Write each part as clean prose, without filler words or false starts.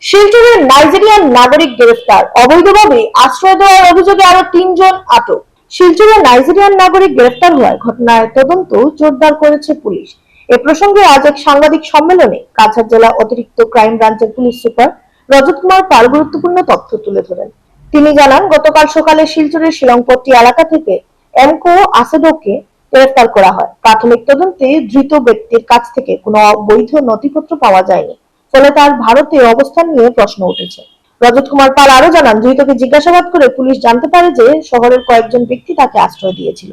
শিলচরে Nigerian নাগরিক গ্রেফতার, অবৈধভাবে আশ্রয় দেওয়ার অভিযোগে আরো ৩ জন আটক। শিলচরে নাইজেরিয়ান নাগরিক গ্রেফতার হওয়ায় ঘটনার তদন্ত জোরদার করেছে পুলিশ। এ প্রসঙ্গে আজ এক সাংবাদিক সম্মেলনে কাছাড় জেলা অতিরিক্ত ক্রাইম ব্রাঞ্চের পুলিশ সুপার রজত কুমার পাল গুরুত্বপূর্ণ তথ্য তুলে ধরেন। তিনি জানান, গতকাল সকালে শিলচরের শিলংপট্টি এলাকা থেকে এমকো আসেডোকে গ্রেফতার করা হয়। প্রাথমিক তদন্তে ধৃত ব্যক্তির কাছ থেকে কোনো বৈধ নথিপত্র পাওয়া যায়নি, ফলে তার ভারতে অবস্থান নিয়ে প্রশ্ন উঠেছে। রজত কুমার পাল আরো জানান, ধৃতকে জিজ্ঞাসাবাদ করে পুলিশ জানতে পারে যে শহরের কয়েকজন ব্যক্তি তাকে আশ্রয় দিয়েছিল।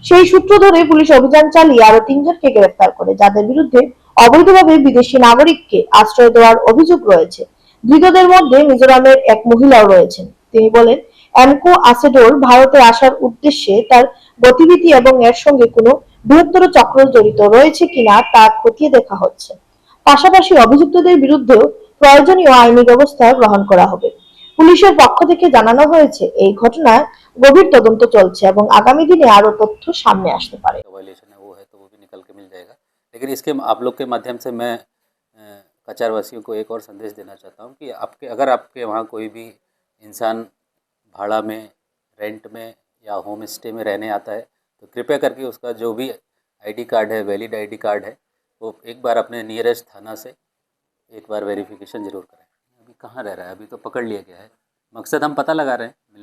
সেই সূত্র ধরে পুলিশ অভিযান চালিয়ে আরো ৩ জনকে গ্রেফতার করে, যাদের বিরুদ্ধে অবৈধভাবে বিদেশি নাগরিককে আশ্রয় দেওয়ার অভিযোগ রয়েছে। ধৃতদের মধ্যে মিজোরামের এক মহিলাও রয়েছেন। তিনি বলেন, এমকো আসেডোর ভারতে আসার উদ্দেশ্যে তার গতিবিধি এবং এর সঙ্গে কোনো বৃহত্তর চক্র জড়িত রয়েছে কিনা তা খতিয়ে দেখা হচ্ছে। পাশাপাশি অভিযুক্তদের বিরুদ্ধেও প্রয়োজনীয় আইনি ব্যবস্থা গ্রহণ করা হবে। পুলিশের পক্ষ থেকে জানানো হয়েছে, এই ঘটনায় গভীর তদন্ত চলছে এবং আগামী দিনে আরো তথ্য সামনে আসতে পারে। वायलेशन है वो है तो वो भी निकल के मिल जाएगा। लेकिन इसके आप लोग के माध्यम से मैं कचार वासियों को एक और संदेश देना चाहता हूँ कि अगर आपके वहाँ कोई भी इंसान भाड़ा में, रेंट में या होम स्टे में रहने आता है तो कृपया करके उसका जो भी आईडी कार्ड है, वैलिड आईडी कार्ड है, वो एक बार अपने नियरेस्ट थाना से एक बार वेरिफिकेशन ज़रूर करें। अभी कहाँ रह रहा है, अभी तो पकड़ लिया गया है, मकसद हम पता लगा रहे हैं मिलने